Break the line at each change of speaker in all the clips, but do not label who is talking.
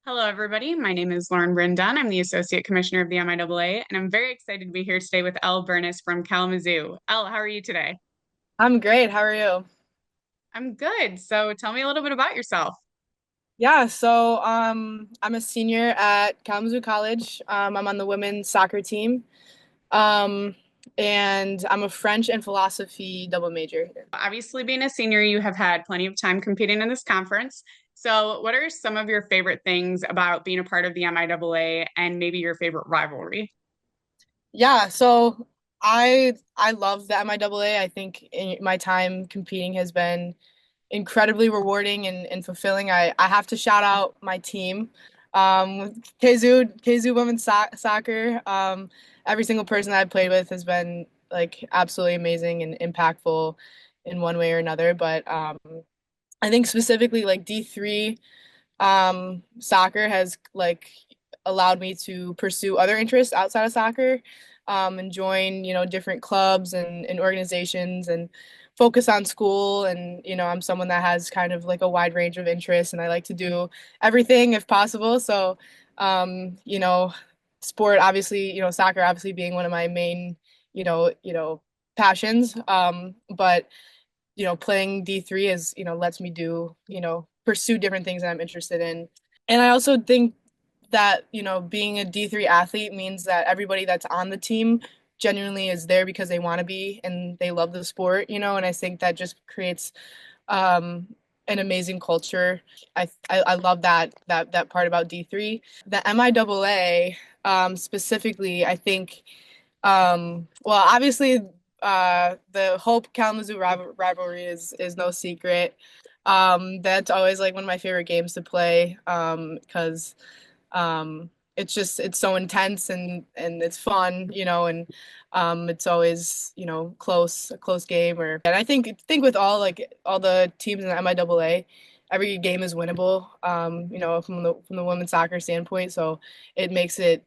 Hello, everybody. My name is Lauren Brindon. I'm the Associate Commissioner of the MIAA, and I'm very excited to be here today with Elle Bernas from Kalamazoo. Elle, how are you today?
I'm great. How are you?
I'm good. So tell me a little bit about yourself.
I'm a senior at Kalamazoo College. I'm on the women's soccer team. Um, and I'm a French and philosophy double major.
Obviously, being a senior, you have had plenty of time competing in this conference. So, what are some of your favorite things about being a part of the MIAA and maybe your favorite rivalry?
Yeah, so I love the MIAA. I think my time competing has been incredibly rewarding and fulfilling. I have to shout out my team. KZoo women's soccer. Every single person that I've played with has been like absolutely amazing and impactful in one way or another. But I think specifically like D3 soccer has like allowed me to pursue other interests outside of soccer, and join, different clubs and organizations and focus on school. And, I'm someone that has kind of like a wide range of interests and I like to do everything if possible. So, sport obviously, soccer obviously being one of my main, passions. But playing D3 is, lets me do, pursue different things that I'm interested in. And I also think that, being a D3 athlete means that everybody that's on the team genuinely is there because they want to be and they love the sport, and I think that just creates um an amazing culture. I love that part about D3. The MIAA specifically, I think well, obviously, the Hope Kalamazoo rivalry is no secret. That's always like one of my favorite games to play, because it's so intense and it's fun, and it's always, a close game. And I think with all the teams in the MIAA, every game is winnable, from the women's soccer standpoint. So it makes it,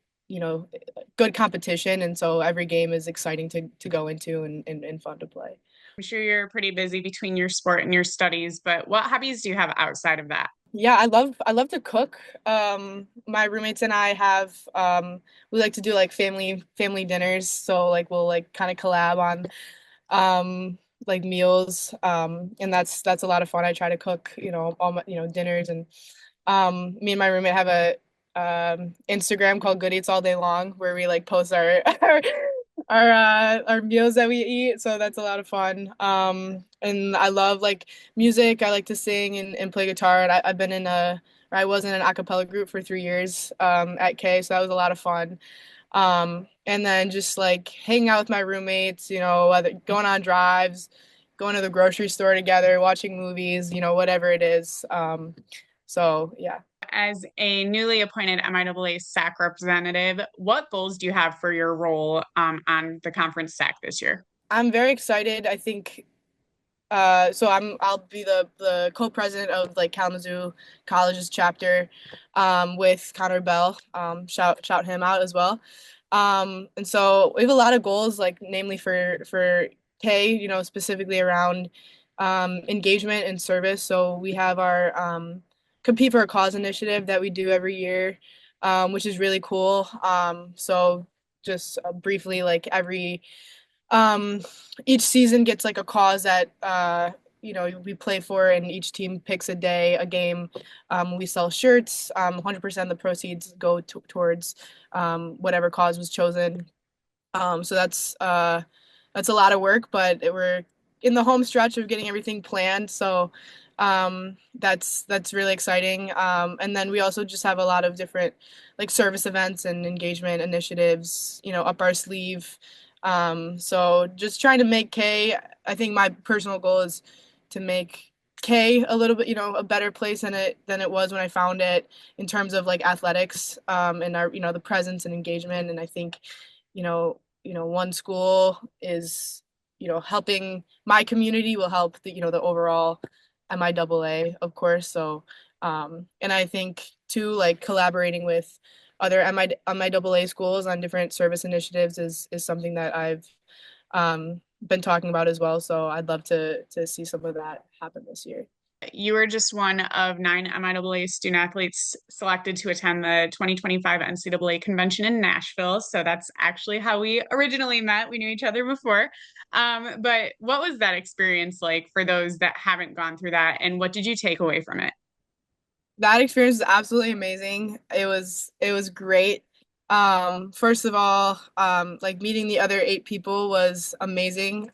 good competition, and so every game is exciting to go into and fun to play.
I'm sure you're pretty busy between your sport and your studies, but what hobbies do you have outside of that?
Yeah, I love to cook. My roommates and I have we like to do like family dinners. So like we'll like kind of collab on like meals. And that's a lot of fun. I try to cook, all my, dinners. And me and my roommate have a Instagram called Good Eats All Day Long, where we like post our our meals that we eat. So that's a lot of fun. And I love like music. I like to sing and play guitar. And I've been in or I was in an a cappella group for 3 years at K, so that was a lot of fun. And then just like hanging out with my roommates, whether going on drives, going to the grocery store together, watching movies, whatever it is. So yeah.
As a newly appointed MIAA SAC representative, what goals do you have for your role on the conference SAC this year?
I'm very excited. I think I'll be the co-president of like Kalamazoo College's chapter, with Connor Bell. Shout him out as well. And so we have a lot of goals, like namely for K, specifically around engagement and service. So we have our Compete for a Cause initiative that we do every year, which is really cool. So just briefly, like um, each season gets like a cause that we play for, and each team picks a day, a game. We sell shirts. 100% of the proceeds go towards whatever cause was chosen. So that's a lot of work, but we're in the home stretch of getting everything planned. So that's really exciting. And then we also just have a lot of different like service events and engagement initiatives, up our sleeve. So just trying to make K, I think my personal goal is to make K a little bit, a better place than it was when I found it, in terms of like athletics, and our, the presence and engagement. And I think, one school is, helping my community will help the overall MIAA, of course. So, and I think too, like collaborating with other MIAA schools on different service initiatives is something that I've been talking about as well. So I'd love to see some of that happen this year.
You were just one of nine MIAA student athletes selected to attend the 2025 NCAA convention in Nashville. So that's actually how we originally met. We knew each other before. But what was that experience like for those that haven't gone through that? And what did you take away from it?
That experience was absolutely amazing. It was great. First of all, like meeting the other 8 people was amazing.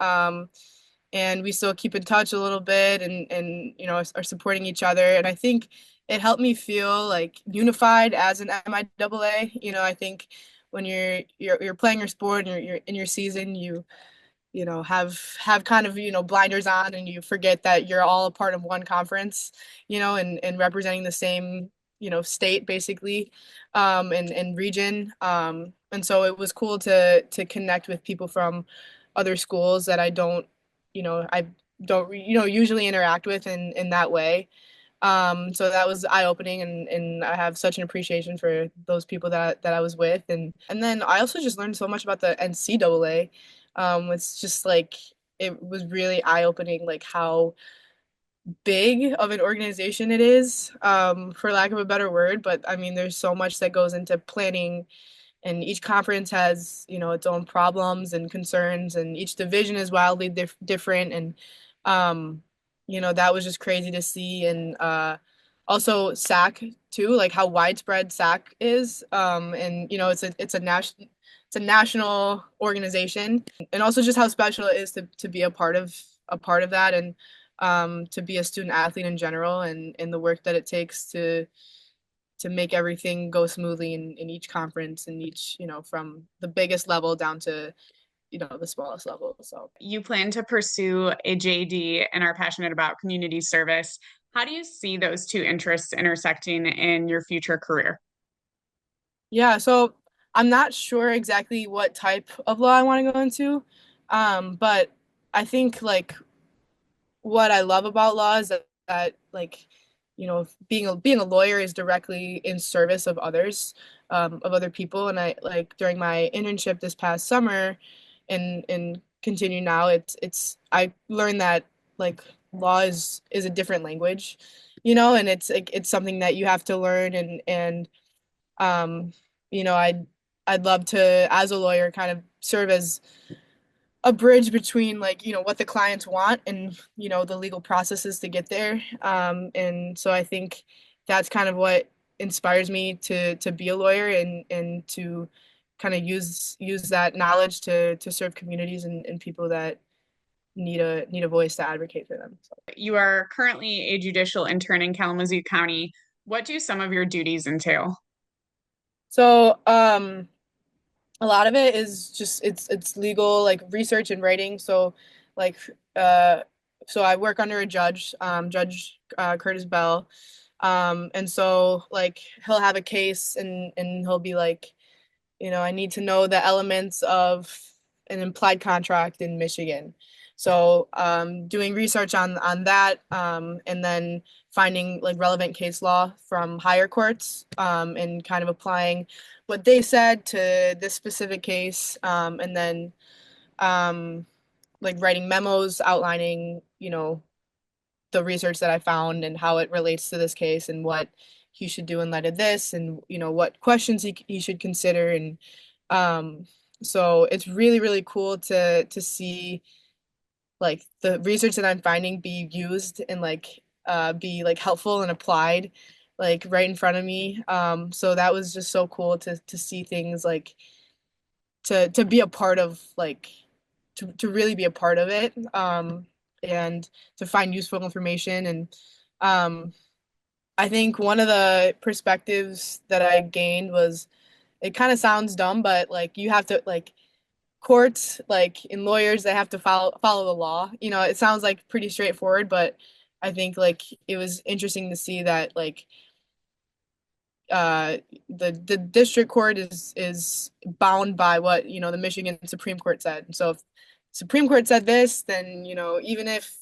And we still keep in touch a little bit and are supporting each other. And I think it helped me feel like unified as an MIAA. I think when you're playing your sport and you're in your season, have kind of blinders on and you forget that you're all a part of one conference, and representing the same state basically, and region, and so it was cool to connect with people from other schools that I don't usually interact with in that way. So that was eye-opening, and I have such an appreciation for those people that I was with, and then I also just learned so much about the NCAA. It's just like it was really eye-opening, like how big of an organization it is, for lack of a better word. But I mean, there's so much that goes into planning, and each conference has its own problems and concerns, and each division is wildly different, and um that was just crazy to see. And also SAC too, like how widespread SAC is, and it's a national organization, and also just how special it is to be a part of that, and to be a student athlete in general, and the work that it takes to make everything go smoothly in each conference, and each, from the biggest level down to, the smallest level. So,
You plan to pursue a JD and are passionate about community service. How do you see those two interests intersecting in your future career?
yeah, so I'm not sure exactly what type of law I want to go into. But I think like what I love about law is that like, being a lawyer is directly in service of others, of other people. And I like during my internship this past summer, and continue now, it's I learned that like law is a different language, and it's like it's something that you have to learn, and um I'd love to, as a lawyer, kind of serve as a bridge between, like, what the clients want and the legal processes to get there. And so I think that's kind of what inspires me to be a lawyer, and to kind of use that knowledge to serve communities, and people that need a voice to advocate for them. So,
You are currently a judicial intern in Kalamazoo County. What do some of your duties entail?
so a lot of it is just it's legal, like research and writing. So like uh so I work under a judge, Judge Curtis Bell. And so like he'll have a case, and he'll be like, I need to know the elements of an implied contract in Michigan. So, doing research on that, and then finding like relevant case law from higher courts, and kind of applying what they said to this specific case, and then um, like writing memos outlining, the research that I found and how it relates to this case, and what he should do in light of this, and what questions he should consider. And um so it's really really cool to see like the research that I'm finding be used, and like be like helpful and applied, like right in front of me. So that was just so cool to see things, like to be a part of, like to really be a part of it, and to find useful information. And um I think one of the perspectives that I gained was, it kind of sounds dumb, but like you have to, like, courts, like in lawyers, they have to follow the law. It sounds like pretty straightforward, but I think like it was interesting to see that, like, uh the district court is bound by what the Michigan Supreme Court said. And so if Supreme Court said this, then even if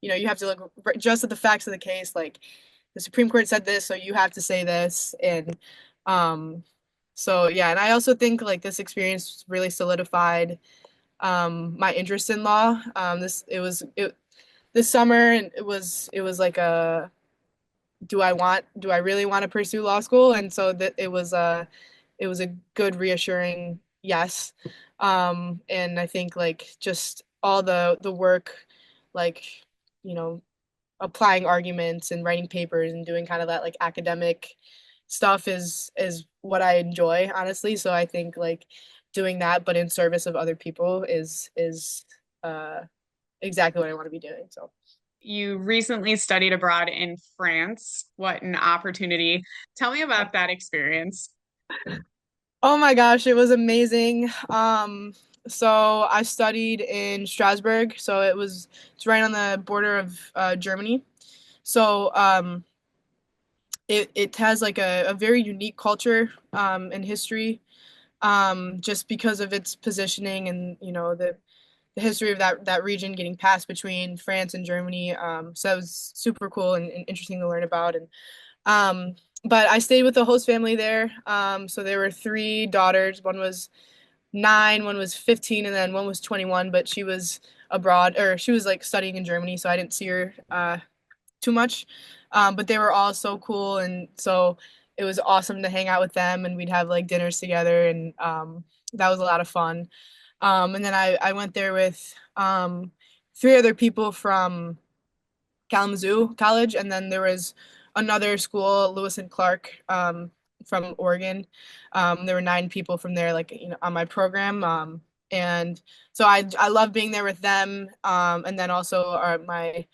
you have to look just at the facts of the case, like the Supreme Court said this, so you have to say this. And so yeah, and I also think like this experience really solidified my interest in law. This it was it this summer, and it was like a do I really want to pursue law school? And so that it was a good reassuring yes. And I think like just all the work, like, you know, applying arguments and writing papers and doing kind of that like academic stuff is what I enjoy, honestly. So I think like doing that but in service of other people is uh exactly what I want to be doing. So
You recently studied abroad in France. What an opportunity. Tell me about that experience.
oh my gosh, it was amazing. So I studied in Strasbourg, so it's right on the border of Germany. So it has like a very unique culture and history, just because of its positioning and the history of that region getting passed between France and Germany. So that was super cool and interesting to learn about. And but I stayed with the host family there. So there were three daughters. One was 9, one was 15, and then one was 21. But she was abroad, or she was like studying in Germany, so I didn't see her too much. But they were all so cool, and so it was awesome to hang out with them, and we'd have like dinners together, and that was a lot of fun. And then I went there with three other people from Kalamazoo College, and then there was another school, Lewis and Clark, from Oregon. There were 9 people from there, like on my program, and so I love being there with them. And then also my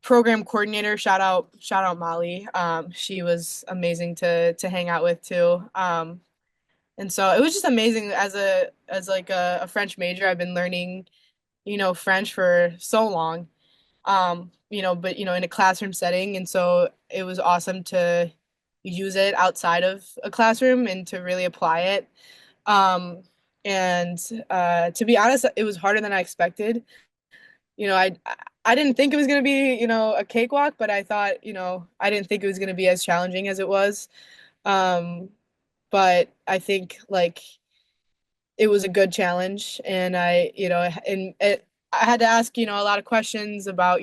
program coordinator, shout out Molly. She was amazing to hang out with too. And so it was just amazing as like a French major. I've been learning, French for so long. But in a classroom setting, and so it was awesome to use it outside of a classroom and to really apply it. Um, and to be honest, it was harder than I expected. You know, I I didn't think it was gonna be, a cakewalk, but I thought, I didn't think it was gonna be as challenging as it was. Um, but I think like it was a good challenge, and I had to ask, a lot of questions about,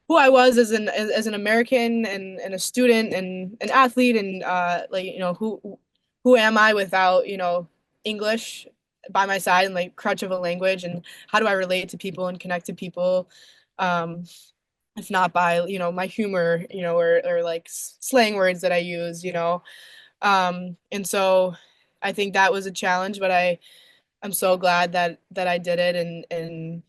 who I was as an American and a student and an athlete, and like who am I without English by my side and like crutch of a language, and how do I relate to people and connect to people, um, if not by my humor, or like slang words that I use, and so I think that was a challenge, but I'm so glad that I did it, and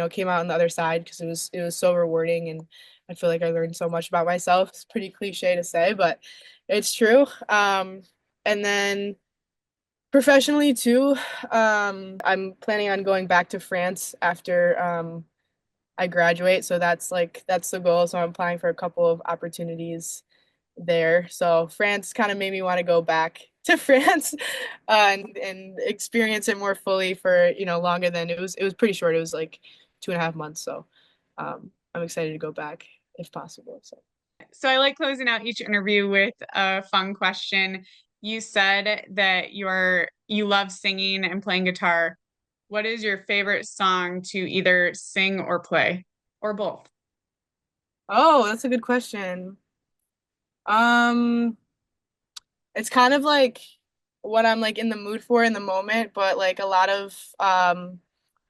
came out on the other side, because it was so rewarding, and I feel like I learned so much about myself. It's pretty cliche to say, but it's true. And then professionally too, I'm planning on going back to France after I graduate, so that's the goal. So I'm applying for a couple of opportunities there. So France kind of made me want to go back to France, and experience it more fully for longer than it was pretty short. It was like 2.5 months. So I'm excited to go back if possible. So
So I like closing out each interview with a fun question. You said that you love singing and playing guitar. What is your favorite song to either sing or play, or both?
oh, that's a good question. Um, it's kind of like what I'm like in the mood for in the moment, but like a lot of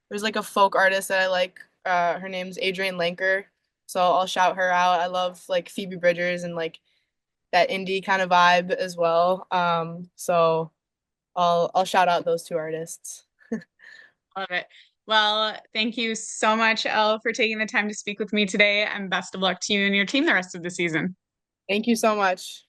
there's like a folk artist that I like. Her name's Adrienne Lenker. So I'll shout her out. I love like Phoebe Bridgers and like that indie kind of vibe as well. So I'll shout out those two artists.
Love it. Well, thank you so much, Elle, for taking the time to speak with me today, and best of luck to you and your team the rest of the season.
Thank you so much.